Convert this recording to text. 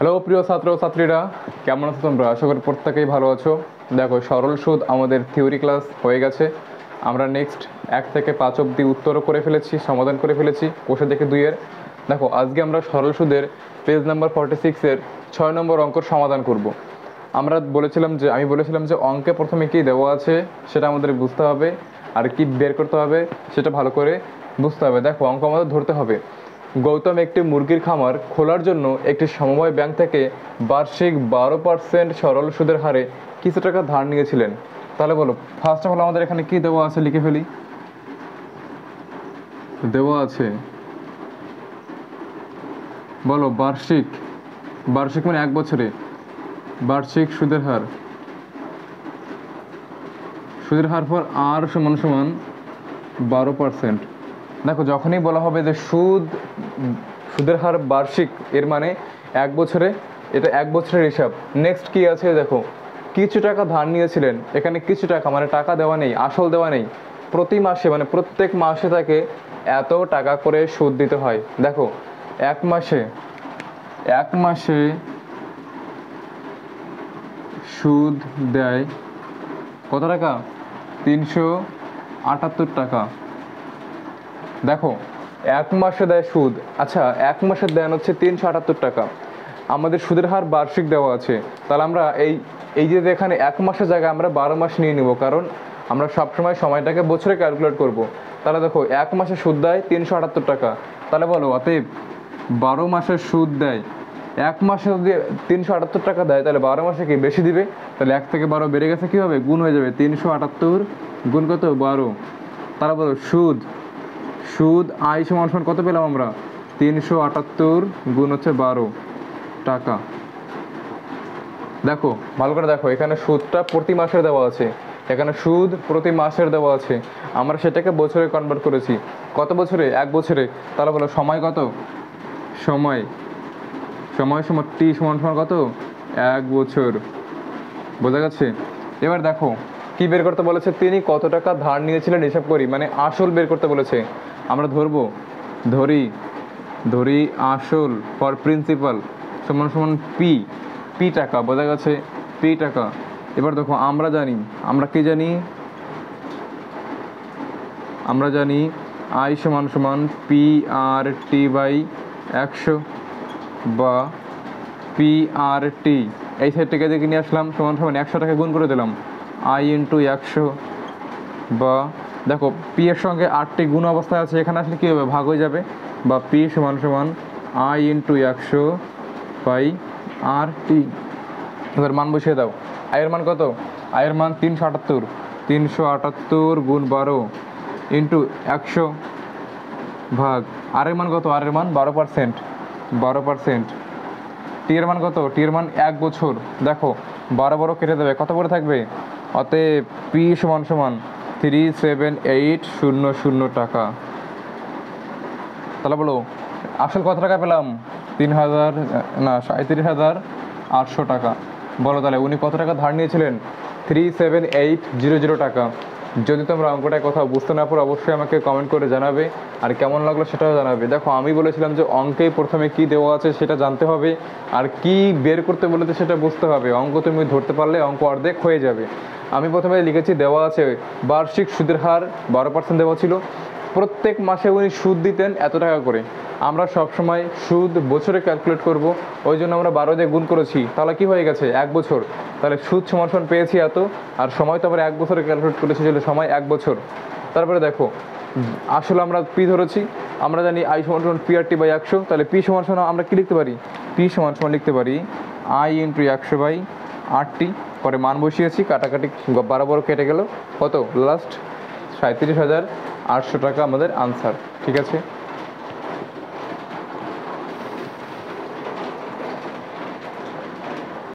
Hello প্রিয় ছাত্র ছাত্রীরা, কেমন আছো তোমরা? আশা করি প্রত্যেকেই ভালো আছো। দেখো, সরল সুদ আমাদের থিওরি ক্লাস হয়ে গেছে। আমরা নেক্সট 1 থেকে 5 অবধি উত্তরও করে ফেলেছি, সমাধান করে ফেলেছি কোষে দেখে 2-এর। দেখো, আজকে আমরা সরল সুদের পেজ নাম্বার 46-এর 6 নম্বর অঙ্কর সমাধান করব। আমি বলেছিলাম যে অঙ্কে প্রথমে কী দেওয়া আছে সেটা আমাদের বুঝতে হবে, আর কি বের করতে হবে সেটা ভালো করে বুঝতে হবে। দেখো, অঙ্ক আমাদের ধরতে হবে। গৌতম একটি মুরগির খামার খোলার জন্য একটি সমবায় ব্যাংক থেকে বার্ষিক 12% সরল সুদের হারে কিছু টাকা ধার নিয়েছিলেন। তাহলে বলো, ফার্স্ট অফ অল আমাদের এখানে কি দেওয়া আছে লিখে ফেলি। দেওয়া আছে, বলো, বার্ষিক। বার্ষিক মানে 1 বছরে বার্ষিক সুদের হার। সুদের হার পর আর সমান সমান 12%। দেখো, যখনই বলা হবে যে সুদের হার বার্ষিক, এর মানে 1 বছরে, এটা 1 বছরের হিসাব। নেক্সট কি আছে দেখো, কিছু টাকা ধার নিয়েছিলেন। এখানে কিছু টাকা মানে টাকা দেওয়া নেই, আসল দেওয়া নেই। প্রতি মাসে মানে প্রত্যেক মাসে তাকে এত টাকা করে সুদ দিতে হয়। দেখো, এক মাসে সুদ দেয় কত টাকা? 378 টাকা। দেখো, 1 মাসে দেয় সুদ। আচ্ছা, 1 মাসের দেন হচ্ছে 378 টাকা। আমাদের সুদের হার বার্ষিক দেওয়া আছে, তাহলে আমরা এই যে এখানে 1 মাসের জায়গায় আমরা 12 মাস নিয়ে নিব, কারণ আমরা সবসময় সময়টাকে বছরে ক্যালকুলেট করব। তাহলে দেখো, 1 মাসে সুদ দেয় 378 টাকা। তাহলে বলো, অতএব 12 মাসের সুদ দেয়। 1 মাসে যদি 378 টাকা দেয়, তাহলে 12 মাসে কি বেশি দিবে? তাহলে 1 থেকে 12 বেড়ে গেছে, কী হবে? গুণ হয়ে যাবে। 378 গুণ কত? 12। তাহলে বলো, সুদ আই সমান সমান কত পেলাম আমরা? 378 গুণ হচ্ছে 12 টাকা। দেখো, ভালো করে দেখো, এখানে সুদটা প্রতি মাসের দেওয়া আছে, এখানে সুদ প্রতি মাসের দেওয়া আছে। আমরা সেটাকে বছরে কনভার্ট করেছি। কত বছরে? 1 বছরে। তাহলে বলো, সময় কত? সময় সমান টি সমান সমান কত? 1 বছর। বোঝা গেছে? এবার দেখো, কি বের করতে বলেছে? তিনি কত টাকা ধার নিয়েছিলেন হিসাব করি, মানে আসল বের করতে বলেছে। আমরা ধরি আসল ফর প্রিন্সিপাল সমান সমান পি টাকা। বোঝা গেছে? পি টাকা। এবার দেখো, আমরা জানি আই সমান সমান পি আর টি বাই 100, বা পি আর টি এই সাইডটাকে দেখে নিয়ে আসলাম, সমান সমান 100 টাকা গুণ করে দিলাম আই ইন্টু 100, বা দেখো, পি এর সঙ্গে আরটি গুণ অবস্থায় আছে, এখানে আসলে কী হবে? ভাগ হয়ে যাবে। বা পি সমান সমান আই ইন্টু 100 বাই আর টি। এবার মান বসিয়ে দাও। আয়ের মান কত? আয়ের মান 378 গুণ 12 ইন্টু 100 ভাগ আরের মান কত? আরের মান 12%। টি এর মান কত? টি এর মান 1 বছর। দেখো, 12 কেটে দেবে, কত করে থাকবে? অতএব পি সমান সমান 37800 টাকা। তাহলে বলো, আসল কত টাকা পেলাম? 37,800 টাকা। বলো, তাহলে উনি কত টাকা ধার নিয়েছিলেন? 37800 টাকা। যদি তোমরা অঙ্কটায় কোথাও বুঝতে না পারো, অবশ্যই আমাকে কমেন্ট করে জানাবে, আর কেমন লাগলো সেটাও জানাবে। দেখো, আমি বলেছিলাম যে অঙ্কেই প্রথমে কি দেওয়া আছে সেটা জানতে হবে, আর কি বের করতে বলেছে সেটা বুঝতে হবে। অঙ্ক তুমি ধরতে পারলে অঙ্ক অর্ধেক হয়ে যাবে। আমি প্রথমে লিখেছি, দেওয়া আছে বার্ষিক সুদের হার 12% দেওয়া ছিল। প্রত্যেক মাসে উনি সুদ দিতেন এত টাকা করে। আমরা সবসময় সুদ বছরে ক্যালকুলেট করব, ওই জন্য আমরা 12 দিয়ে গুণ করেছি। তাহলে কি হয়ে গেছে? 1 বছর। তাহলে সুদ সমান পেয়েছি এত, আর সময় তো আমরা 1 বছরে ক্যালকুলেট করেছি, তাহলে সময় 1 বছর। তারপরে দেখো, আসলে আমরা পি ধরেছি, আমরা জানি আই সমান সমান পি আর টি বাই 100। তাহলে পি সমান সমান আমরা কি লিখতে পারি? পি সমান সমান লিখতে পারি আই ইন্টু 100 বাই আর টি। পরে মান বসিয়েছি, কাটাকাটি 12 কেটে গেল, কত? লাস্ট 37,800 টাকা আমাদের আনসার। ঠিক আছে?